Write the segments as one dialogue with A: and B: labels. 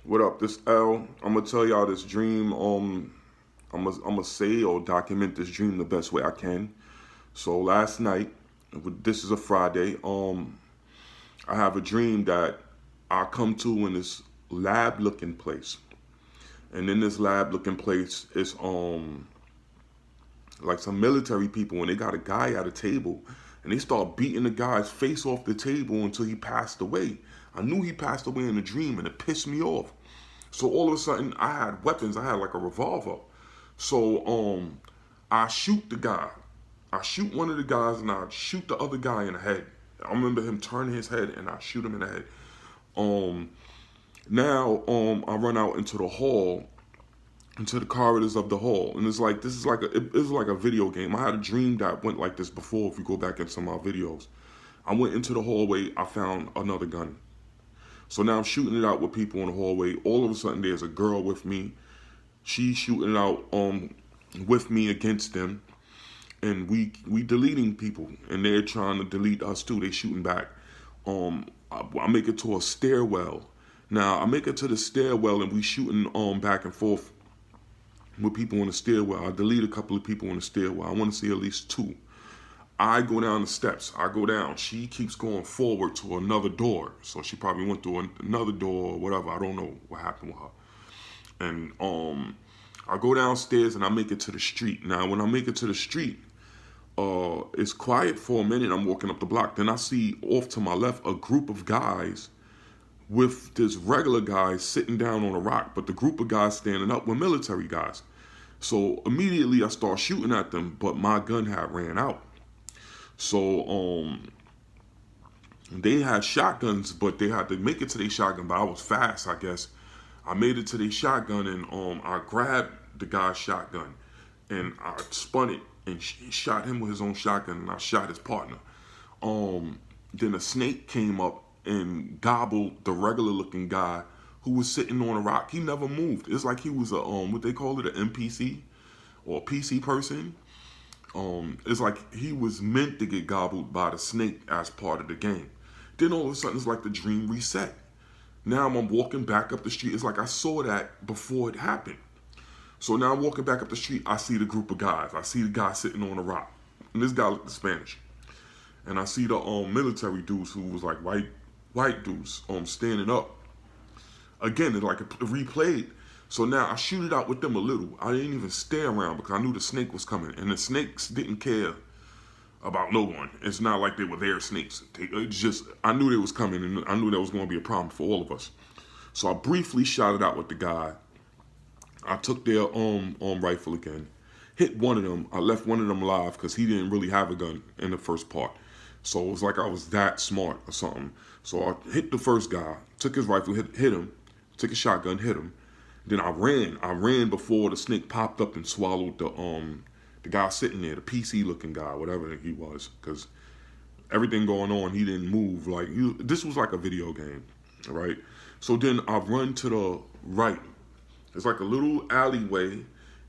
A: What up? This L. I'm gonna tell y'all this dream. I'm gonna say or document this dream the best way I can. So last night, this is a Friday. I have a dream that I come to in this lab-looking place, and in this lab-looking place is like some military people, and they got a guy at a table, and they start beating the guy's face off the table until he passed away. I knew he passed away in a dream, and it pissed me off. So all of a sudden, I had weapons. I had like a revolver. So I shoot the guy. I shoot one of the guys, and I shoot the other guy in the head. I remember him turning his head, and I shoot him in the head. Um, I run out into the hall, into the corridors of the hall, and it's like it's like a video game. I had a dream that went like this before. If you go back into my videos, I went into the hallway. I found another gun. So now I'm shooting it out with people in the hallway. All of a sudden, there's a girl with me. She's shooting it out with me against them, and we deleting people, and they're trying to delete us too. They shooting back. I make it to a stairwell. Now I make it to the stairwell, and we shooting back and forth with people in the stairwell. I delete a couple of people in the stairwell. I want to see at least two. I go down the steps. I go down. She keeps going forward to another door. So she probably went through another door or whatever. I don't know what happened with her. And I go downstairs and I make it to the street. Now, when I make it to the street, it's quiet for a minute. I'm walking up the block. Then I see off to my left a group of guys with this regular guy sitting down on a rock, but the group of guys standing up were military guys. So immediately I start shooting at them, but my gun had ran out. So they had shotguns, but they had to make it to their shotgun. But I was fast, I guess. I made it to their shotgun, and I grabbed the guy's shotgun, and I spun it and shot him with his own shotgun, and I shot his partner. Then a snake came up and gobbled the regular looking guy who was sitting on a rock. He never moved. It's like he was a what they call it, an NPC or a PC person. It's like he was meant to get gobbled by the snake as part of the game. Then all of a sudden, it's like the dream reset. Now I'm walking back up the street. It's like I saw that before it happened. So now I'm walking back up the street. I see the group of guys. I see the guy sitting on a rock, and this guy looked Spanish. And I see the military dudes who was like white dudes standing up. Again, it like it replayed. So now I shoot it out with them a little. I didn't even stare around because I knew the snake was coming. And the snakes didn't care about no one. It's not like they were their snakes. It's just, I knew they was coming, and I knew that was going to be a problem for all of us. So I briefly shot it out with the guy. I took their rifle again. Hit one of them. I left one of them alive because he didn't really have a gun in the first part. So it was like I was that smart or something. So I hit the first guy, took his rifle, hit him, took a shotgun, hit him. Then I ran. I ran before the snake popped up and swallowed the guy sitting there, the PC looking guy, whatever he was, because everything going on, he didn't move. Like this was like a video game, right? So then I run to the right. It's like a little alleyway,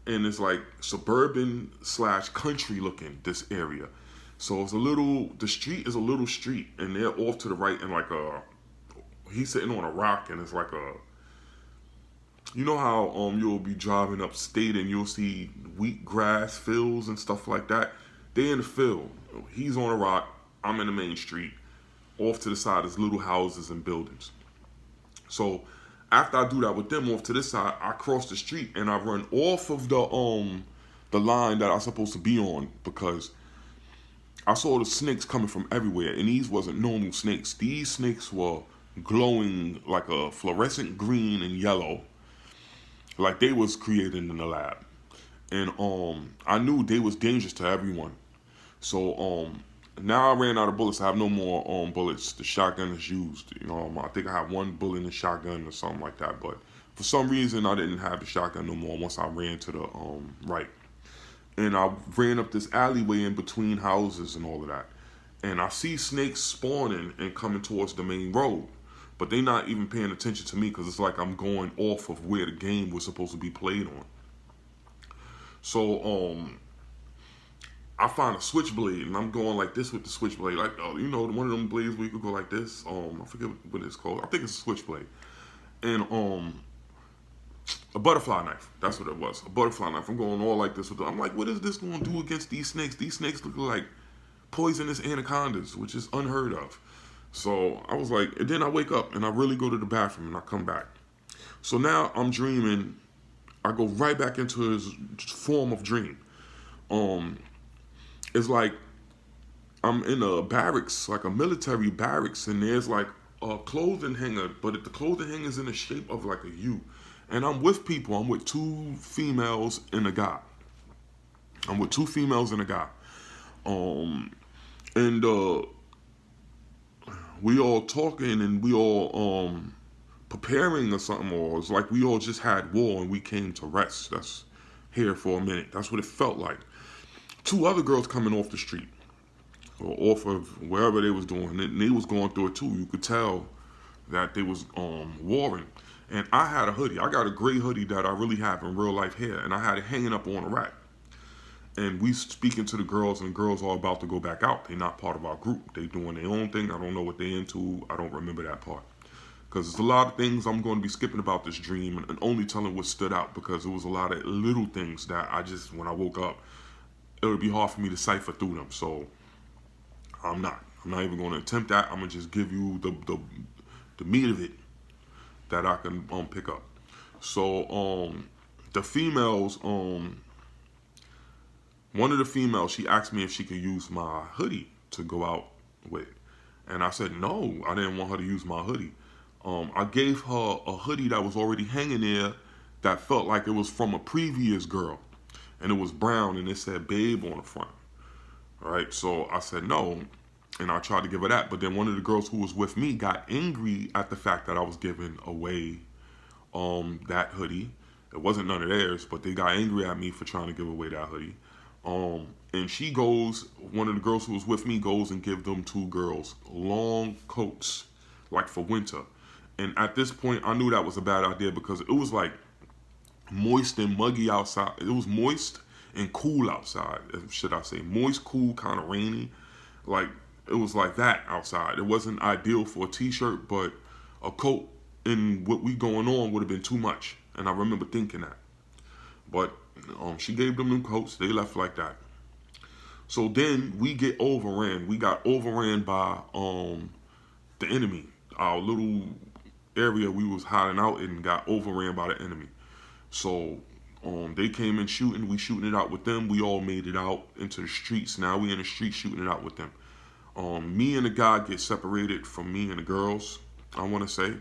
A: and it's like suburban / country looking, this area. So it's the street is a little street, and they're off to the right, and like he's sitting on a rock, and it's like you know how you'll be driving upstate and you'll see wheatgrass fields and stuff like that? They in the field. He's on a rock. I'm in the main street. Off to the side is little houses and buildings. So after I do that with them off to this side, I cross the street and I run off of the line that I'm supposed to be on because I saw the snakes coming from everywhere, and these wasn't normal snakes. These snakes were glowing like a fluorescent green and yellow, like they was created in the lab. And I knew they was dangerous to everyone. So now I ran out of bullets. I have no more bullets. The shotgun is used. I think I have one bullet in the shotgun or something like that. But for some reason, I didn't have the shotgun no more once I ran to the right. And I ran up this alleyway in between houses and all of that. And I see snakes spawning and coming towards the main road. But they not even paying attention to me because it's like I'm going off of where the game was supposed to be played on. So I find a switchblade, and I'm going like this with the switchblade. Like, one of them blades where you could go like this. I forget what it's called. I think it's a switchblade. And A butterfly knife. That's what it was. A butterfly knife. I'm going all like this with it. I'm like, what is this going to do against these snakes? These snakes look like poisonous anacondas, which is unheard of. So I was like, and then I wake up and I really go to the bathroom and I come back. So now I'm dreaming. I go right back into his form of dream. Um, it's like I'm in a barracks, like a military barracks, and there's like a clothing hanger, but the clothing hanger is in the shape of like a U. And I'm with people. I'm with two females and a guy. I'm with two females and a guy. Um, and we all talking and we all preparing or something, or it's like we all just had war and we came to rest. That's here for a minute. That's what it felt like. Two other girls coming off the street or off of wherever they was doing, and they was going through it too. You could tell that they was warring. And I had a hoodie. I got a gray hoodie that I really have in real life here, and I had it hanging up on a rack. And we speaking to the girls, and girls are about to go back out. They're not part of our group. They doing their own thing. I don't know what they into. I don't remember that part. Because there's a lot of things I'm going to be skipping about this dream and only telling what stood out, because it was a lot of little things that I just, when I woke up, it would be hard for me to cipher through them. So I'm not even going to attempt that. I'm going to just give you the meat of it that I can pick up. So the females, one of the females, she asked me if she could use my hoodie to go out with. And I said no, I didn't want her to use my hoodie. I gave her a hoodie that was already hanging there that felt like it was from a previous girl. And it was brown and it said babe on the front. All right, so I said no. And I tried to give her that. But then one of the girls who was with me got angry at the fact that I was giving away that hoodie. It wasn't none of theirs, but they got angry at me for trying to give away that hoodie. And she goes, one of the girls who was with me goes and give them two girls long coats, like for winter. And at this point, I knew that was a bad idea because it was like moist and muggy outside. It was moist and cool outside, should I say. Moist, cool, kind of rainy. Like, it was like that outside. It wasn't ideal for a t-shirt, but a coat and what we going on would have been too much. And I remember thinking that. But she gave them coats. They left like that. So then we get overran. We got overran by the enemy. Our little area we was hiding out in got overran by the enemy. So they came in shooting. We shooting it out with them. We all made it out into the streets. Now we in the streets shooting it out with them. Me and the guy get separated from me and the girls, I want to say.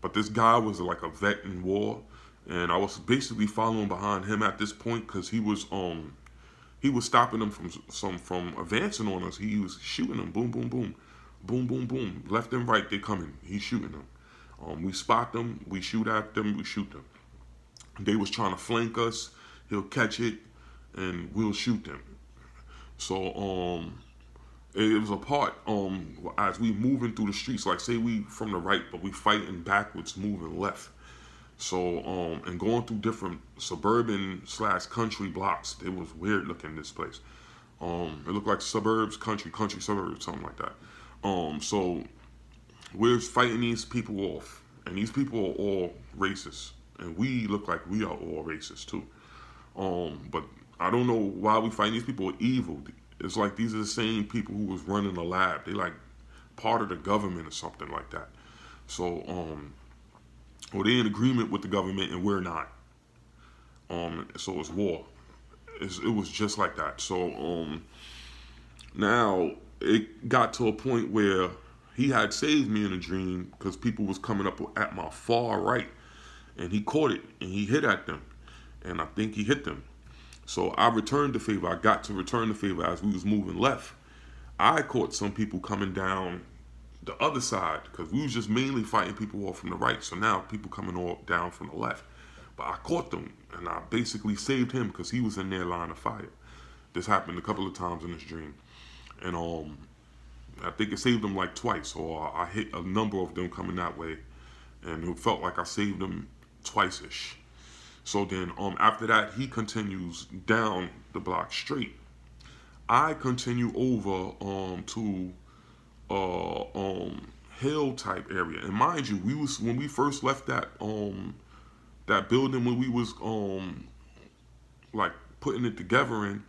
A: But this guy was like a vet in war. And I was basically following behind him at this point because he was stopping them from advancing on us. He was shooting them, boom, boom, boom, boom, boom, boom, left and right. They coming. He's shooting them. We spot them. We shoot at them. We shoot them. They was trying to flank us. He'll catch it, and we'll shoot them. So it was a part as we moving through the streets. Like say we from the right, but we fighting backwards, moving left. So, and going through different suburban / country blocks. It was weird looking, this place. It looked like suburbs, country suburbs, something like that. So we're fighting these people off, and these people are all racist, and we look like we are all racist too. But I don't know why we fighting these people are evil. It's like these are the same people who was running the lab. They like part of the government or something like that. So, well, they're in agreement with the government and we're not. So it's war. It was just like that. So now it got to a point where he had saved me in a dream because people was coming up at my far right, and he caught it and he hit at them, and I think he hit them. So I returned the favor. I got to return the favor as we was moving left. I caught some people coming down the other side because we was just mainly fighting people off from the right. So now people coming all down from the left. But I caught them and I basically saved him because he was in their line of fire. This happened a couple of times in this dream. And I think it saved them like twice, or I hit a number of them coming that way. And it felt like I saved them twice-ish. So then after that, he continues down the block straight. I continue over to hill type area. And mind you, when we first left that that building when we was like putting it together in,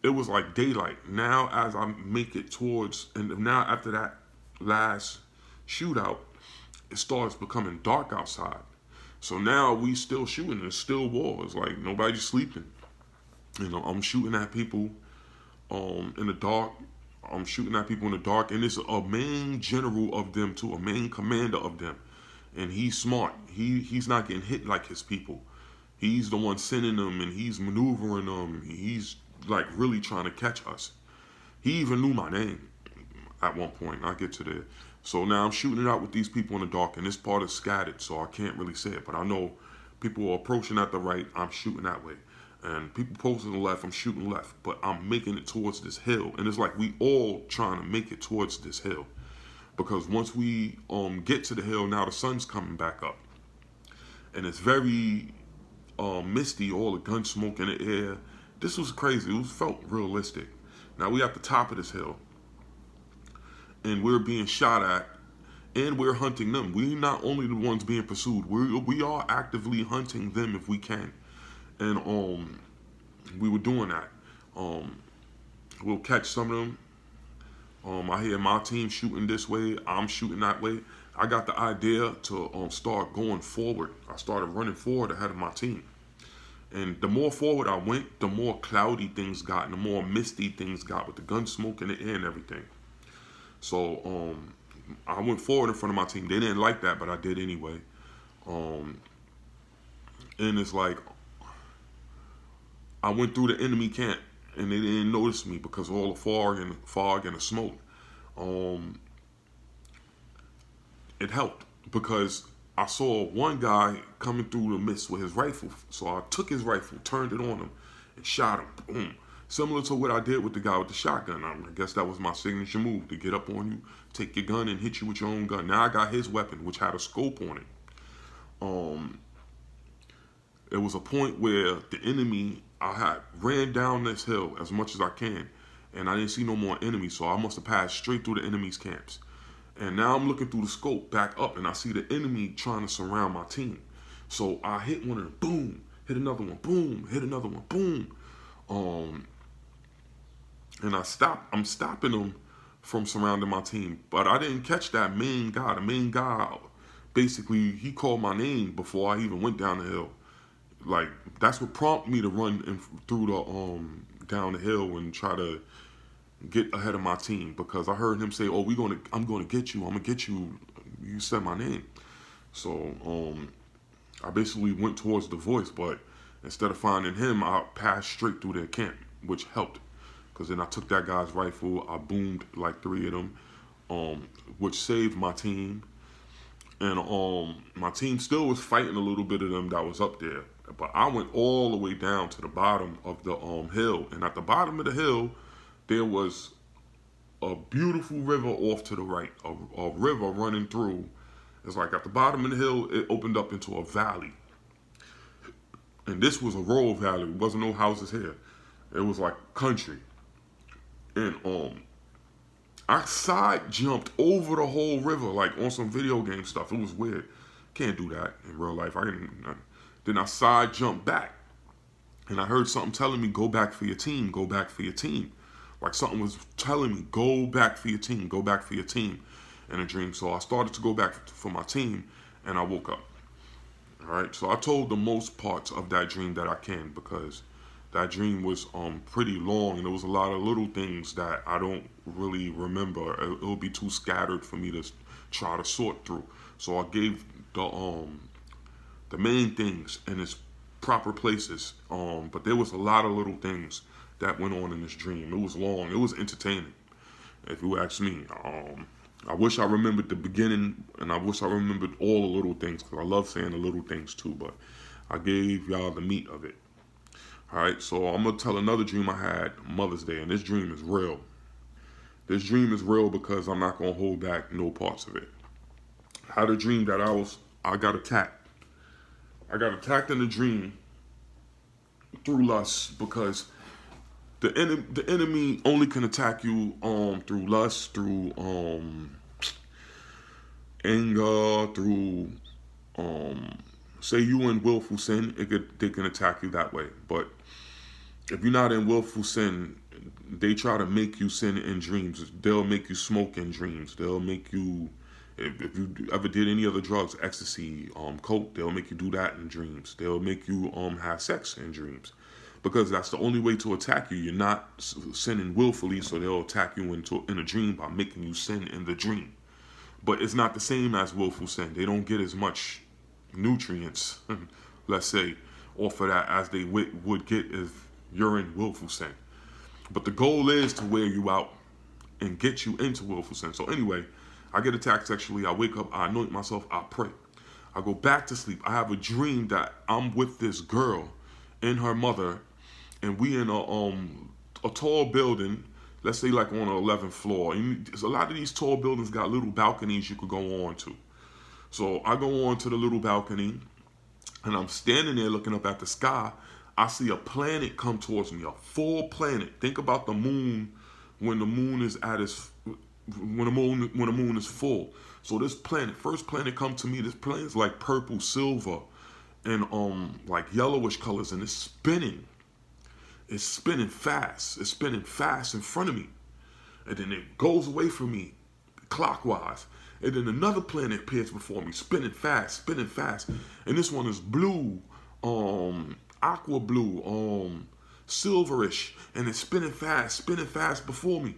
A: it was like daylight. Now as I make it towards, and now after that last shootout, it starts becoming dark outside. So now we still shooting. There's still wars. Like nobody's sleeping. You know, I'm shooting at people in the dark. I'm shooting at people in the dark, and it's a main general of them too, a main commander of them, and he's smart. He's not getting hit like his people. He's the one sending them, and he's maneuvering them. He's like really trying to catch us. He even knew my name at one point. I'll get to that. So now I'm shooting it out with these people in the dark, and this part is scattered, so I can't really say it. But I know people are approaching at the right, I'm shooting that way. And people posting the left, I'm shooting left. But I'm making it towards this hill. And it's like we all trying to make it towards this hill. Because once we get to the hill, now the sun's coming back up. And it's very misty, all the gun smoke in the air. This was crazy. It felt realistic. Now we at the top of this hill. And we're being shot at, and we're hunting them. We're not only the ones being pursued. We are actively hunting them if we can, and we were doing that. We'll catch some of them. I hear my team shooting this way. I'm shooting that way. I got the idea to start going forward. I started running forward ahead of my team. And the more forward I went, the more cloudy things got, and the more misty things got with the gun smoke in the air and everything. So I went forward in front of my team. They didn't like that, but I did anyway. And it's like I went through the enemy camp, and they didn't notice me because of all the fog and the smoke. It helped because I saw one guy coming through the mist with his rifle. So I took his rifle, turned it on him, and shot him. Boom. Similar to what I did with the guy with the shotgun. I guess that was my signature move, to get up on you, take your gun, and hit you with your own gun. Now I got his weapon, which had a scope on it. There was a point where the enemy, I had ran down this hill as much as I can, and I didn't see no more enemies, so I must have passed straight through the enemy's camps. And now I'm looking through the scope back up, and I see the enemy trying to surround my team. So I hit one of them, boom, hit another one, boom, hit another one, boom. And I'm stopping them from surrounding my team. But I didn't catch that main guy. The main guy, basically, he called my name before I even went down the hill. Like, that's what prompted me to run through the down the hill and try to get ahead of my team, because I heard him say, "Oh, I'm gonna get you. I'm gonna get you. You said my name." So I basically went towards the voice, but instead of finding him, I passed straight through their camp, which helped. Because then I took that guy's rifle, I boomed like 3 of them, which saved my team. And my team still was fighting a little bit of them that was up there. But I went all the way down to the bottom of the hill. And at the bottom of the hill, there was a beautiful river off to the right. A river running through. It's like at the bottom of the hill, it opened up into a valley. And this was a rural valley. There wasn't no houses here. It was like country. And I side jumped over the whole river like on some video game stuff. It was weird. Can't do that in real life. Then I side jumped back, and I heard something telling me, "Go back for your team. Go back for your team." Like something was telling me, "Go back for your team. Go back for your team," in a dream. So I started to go back for my team, and I woke up. All right. So I told the most parts of that dream that I can, because that dream was pretty long, and there was a lot of little things that I don't really remember. It'll be too scattered for me to try to sort through. So I gave the main things in its proper places. But there was a lot of little things that went on in this dream. It was long. It was entertaining, if you ask me. I wish I remembered the beginning, and I wish I remembered all the little things, because I love saying the little things too. But I gave y'all the meat of it. All right, so I'm going to tell another dream I had Mother's Day, and this dream is real. This dream is real because I'm not going to hold back no parts of it. I had a dream that I got attacked. I got attacked in a dream through lust, because the enemy only can attack you through lust, through anger, through say you in willful sin, they can attack you that way. But if you're not in willful sin, they try to make you sin in dreams. They'll make you smoke in dreams. They'll make you, if you ever did any other drugs, ecstasy, coke, they'll make you do that in dreams. They'll make you have sex in dreams, because that's the only way to attack you. You're not sinning willfully, so they'll attack you in a dream by making you sin in the dream. But it's not the same as willful sin. They don't get as much nutrients, let's say, off of that as they would get if you're in willful sin. But the goal is to wear you out and get you into willful sin. So anyway, I get attacked sexually. I wake up, I anoint myself, I pray. I go back to sleep. I have a dream that I'm with this girl and her mother, and we in a tall building, let's say like on the 11th floor. And a lot of these tall buildings got little balconies you could go on to. So I go on to the little balcony, and I'm standing there looking up at the sky. I see a planet come towards me, a full planet. Think about the moon when the moon is at its when the moon is full. So this planet, first planet come to me. This planet is like purple, silver, and like yellowish colors, and it's spinning. It's spinning fast. It's spinning fast in front of me, and then it goes away from me, clockwise. And then another planet appears before me, spinning fast, and this one is blue, aqua blue, silverish, and it's spinning fast before me.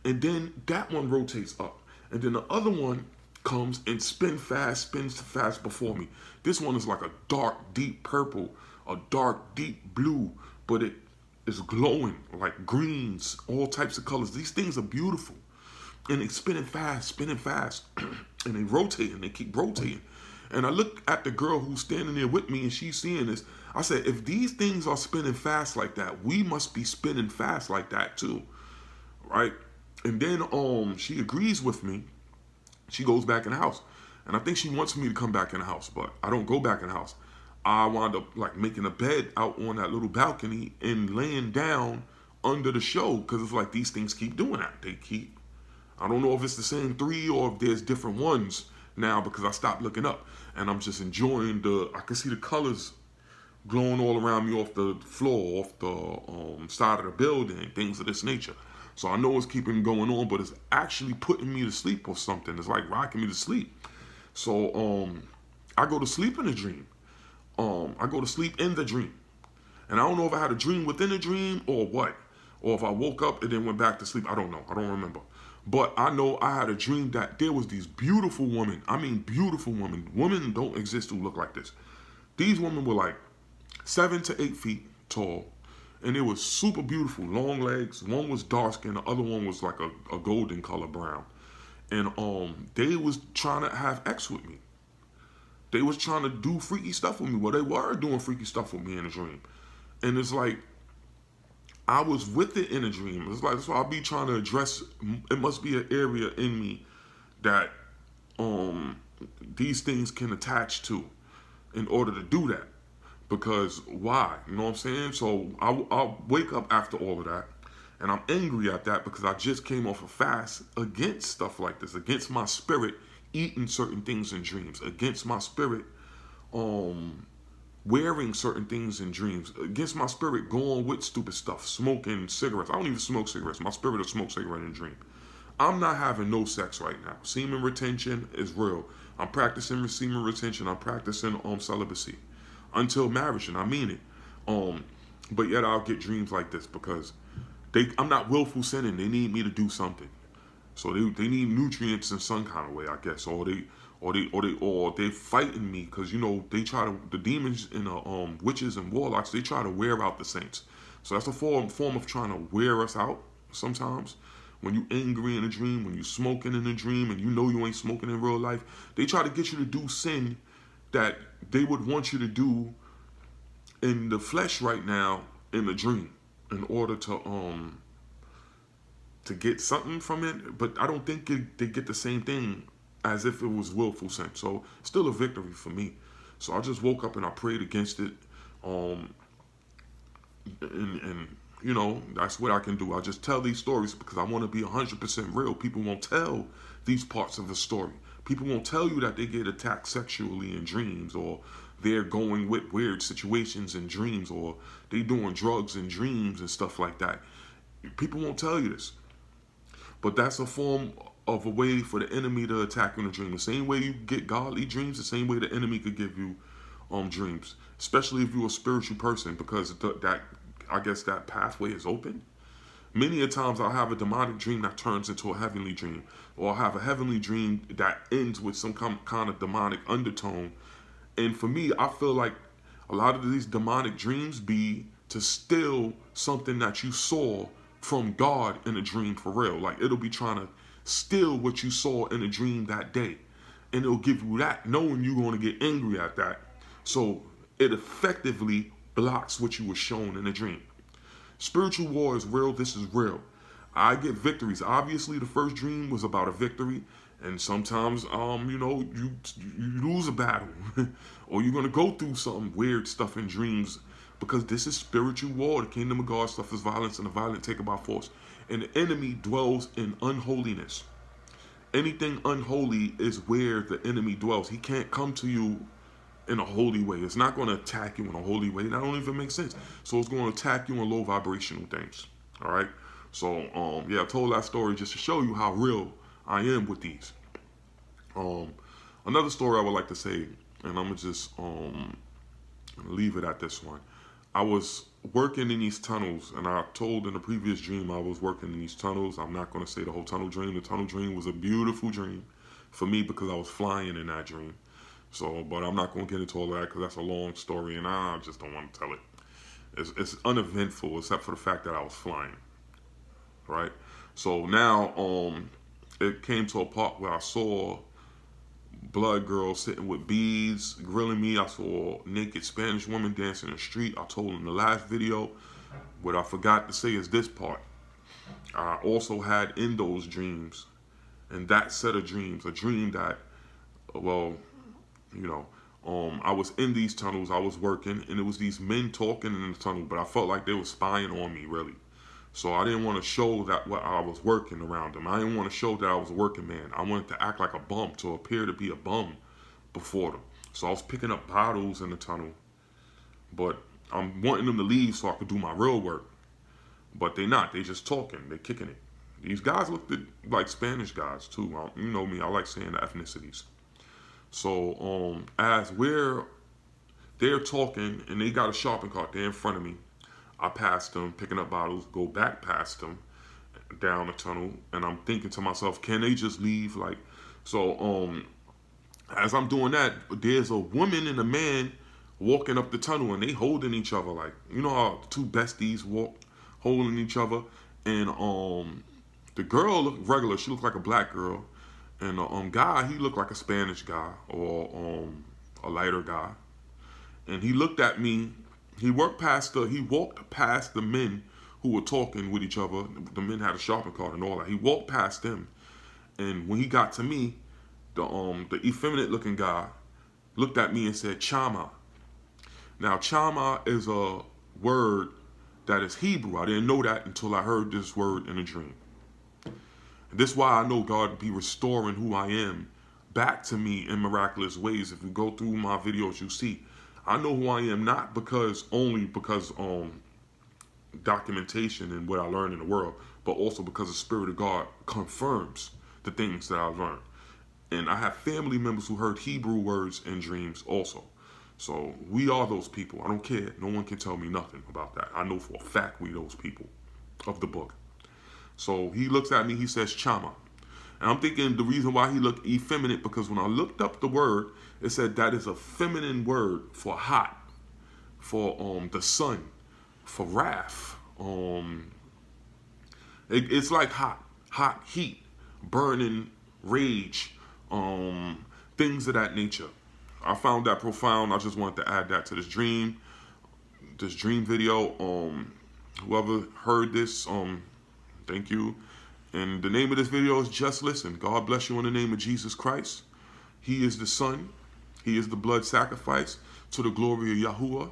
A: And then that one rotates up, and then the other one comes and spins fast before me. This one is like a dark, deep purple, a dark, deep blue, but it is glowing like greens, all types of colors. These things are beautiful, and they spinning fast, and they rotate, and they keep rotating. And I look at the girl who's standing there with me, and she's seeing this. I said, if these things are spinning fast like that, we must be spinning fast like that too, right? And then she agrees with me. She goes back in the house, and I think she wants me to come back in the house, but I don't go back in the house. I wound up like making a bed out on that little balcony and laying down under the show, because it's like these things keep doing that. I don't know if it's the same three or if there's different ones now, because I stopped looking up, and I'm just enjoying I can see the colors glowing all around me off the floor, off the side of the building, things of this nature. So I know it's keeping going on, but it's actually putting me to sleep or something. It's like rocking me to sleep. So I go to sleep in a dream. I go to sleep in the dream. And I don't know if I had a dream within a dream or what. Or if I woke up and then went back to sleep. I don't know. I don't remember. But I know I had a dream that there was these beautiful women. I mean, beautiful women. Women don't exist who look like this. These women were like 7 to 8 feet tall. And they were super beautiful, long legs. One was dark skin, the other one was like a golden color brown. And they was trying to have X with me. They was trying to do freaky stuff with me. Well, they were doing freaky stuff with me in a dream. And it's like, I was with it in a dream. It's like, that's why I'll be trying to address, it must be an area in me that these things can attach to in order to do that. Because why? You know what I'm saying? So I'll wake up after all of that, and I'm angry at that because I just came off a fast against stuff like this, against my spirit eating certain things in dreams, against my spirit wearing certain things in dreams, against my spirit going with stupid stuff, smoking cigarettes. I don't even smoke cigarettes. My spirit will smoke cigarette in a dream. I'm not having no sex right now. Semen retention is real. I'm practicing semen retention. I'm practicing celibacy until marriage, and I mean it. But yet I'll get dreams like this because I'm not willful sinning. They need me to do something, so they need nutrients in some kind of way, I guess, or they fighting me because the demons and witches and warlocks, they try to wear out the saints. So that's a form of trying to wear us out sometimes. When you angry in a dream, when you smoking in a dream, and you ain't smoking in real life, they try to get you to do sin that they would want you to do in the flesh right now in the dream in order to get something from it. But I don't think they get the same thing as if it was willful sin. So still a victory for me. So I just woke up and I prayed against it. And that's what I can do. I just tell these stories because I want to be 100% real. People won't tell these parts of the story. People won't tell you that they get attacked sexually in dreams, or they're going with weird situations in dreams, or they doing drugs in dreams and stuff like that. People won't tell you this, but that's a form of a way for the enemy to attack you in a dream. The same way you get godly dreams, the same way the enemy could give you dreams, especially if you're a spiritual person, because that I guess that pathway is open. Many a times I'll have a demonic dream that turns into a heavenly dream, or I'll have a heavenly dream that ends with some kind of demonic undertone. And for me, I feel like a lot of these demonic dreams be to steal something that you saw from God in a dream for real. Like, it'll be trying to steal what you saw in a dream that day. And it'll give you that, knowing you're going to get angry at that. So it effectively blocks what you were shown in a dream. Spiritual war is real. This is real. I get victories. Obviously, the first dream was about a victory. And sometimes, you lose a battle. Or you're going to go through some weird stuff in dreams, because this is spiritual war. The kingdom of God suffers violence, and the violent take it by force. And the enemy dwells in unholiness. Anything unholy is where the enemy dwells. He can't come to you in a holy way. It's not going to attack you in a holy way. That don't even make sense. So it's going to attack you in low vibrational things. All right. So I told that story just to show you how real I am with these. Another story I would like to say, and I'm gonna just leave it at this one. I was working in these tunnels, and I told in the previous dream I was working in these tunnels. I'm not going to say the whole tunnel dream. The tunnel dream was a beautiful dream for me because I was flying in that dream. So, but I'm not going to get into all that because that's a long story, and I just don't want to tell it. It's uneventful except for the fact that I was flying, right? So now it came to a part where I saw blood girl sitting with beads, grilling me. I saw a naked Spanish woman dancing in the street. I told in the last video. What I forgot to say is this part. I also had in those dreams, and that set of dreams, a dream that, I was in these tunnels, I was working, and it was these men talking in the tunnel, but I felt like they were spying on me, really. So I didn't want to show that what I was working around them. I didn't want to show that I was a working man. I wanted to act like a bum, to appear to be a bum before them. So I was picking up bottles in the tunnel, but I'm wanting them to leave so I could do my real work. But they not. They just talking. They kicking it. These guys looked like Spanish guys too. You know me. I like saying the ethnicities. So as they're talking and they got a shopping cart, they're in front of me. I passed them, picking up bottles, go back past them down the tunnel, and I'm thinking to myself, can they just leave? As I'm doing that, there's a woman and a man walking up the tunnel, and they holding each other, like, you know how two besties walk, holding each other, and the girl looked regular. She looked like a black girl, and the guy, he looked like a Spanish guy or a lighter guy, and he looked at me. He walked past the men who were talking with each other. The men had a shopping cart and all that. He walked past them, and when he got to me, the effeminate looking guy looked at me and said, "Chama." Now, chama is a word that is Hebrew. I didn't know that until I heard this word in a dream. And this is why I know God be restoring who I am back to me in miraculous ways. If you go through my videos, you see. I know who I am, not only because documentation and what I learned in the world, but also because the Spirit of God confirms the things that I've learned. And I have family members who heard Hebrew words in dreams also. So we are those people. I don't care. No one can tell me nothing about that. I know for a fact we those people of the book. So he looks at me, he says, "Chama." And I'm thinking the reason why he looked effeminate, because when I looked up the word, it said that is a feminine word for hot, for the sun, for wrath. It's like hot heat, burning rage, things of that nature. I found that profound. I just wanted to add that to this dream video. Whoever heard this, thank you. And the name of this video is Just Listen. God bless you in the name of Jesus Christ. He is the Son. He is the blood sacrifice to the glory of Yahuwah,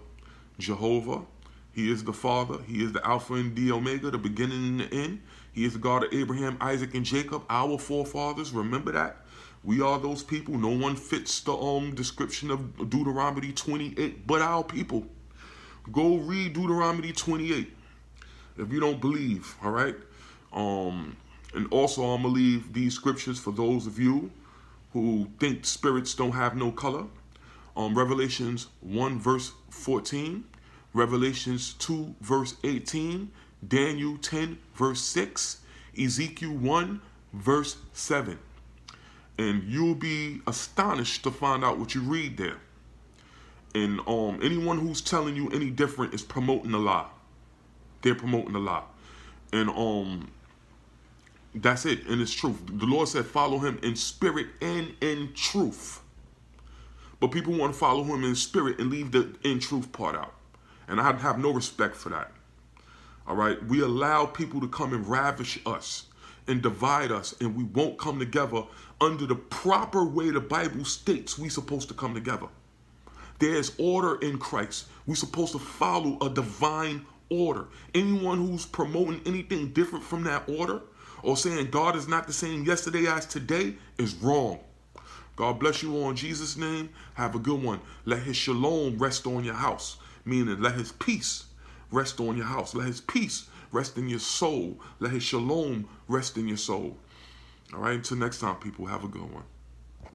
A: Jehovah. He is the Father. He is the Alpha and the Omega, the beginning and the end. He is the God of Abraham, Isaac, and Jacob, our forefathers. Remember that. We are those people. No one fits the description of Deuteronomy 28 but our people. Go read Deuteronomy 28 if you don't believe, all right? And also I'm going to leave these scriptures for those of you who think spirits don't have no color. Revelations 1 verse 14, Revelations 2 verse 18, Daniel 10 verse 6, Ezekiel 1 verse 7. And you'll be astonished to find out what you read there. And anyone who's telling you any different is promoting a lie. They're promoting a lie. And that's it. And it's truth. The Lord said follow him in spirit and in truth. But people want to follow him in spirit and leave the in truth part out. And I have no respect for that. All right? We allow people to come and ravish us and divide us, and we won't come together under the proper way the Bible states we're supposed to come together. There's order in Christ. We're supposed to follow a divine order. Anyone who's promoting anything different from that order or saying God is not the same yesterday as today is wrong. God bless you all in Jesus' name. Have a good one. Let his shalom rest on your house, meaning let his peace rest on your house. Let his peace rest in your soul. Let his shalom rest in your soul. All right, until next time, people, have a good one.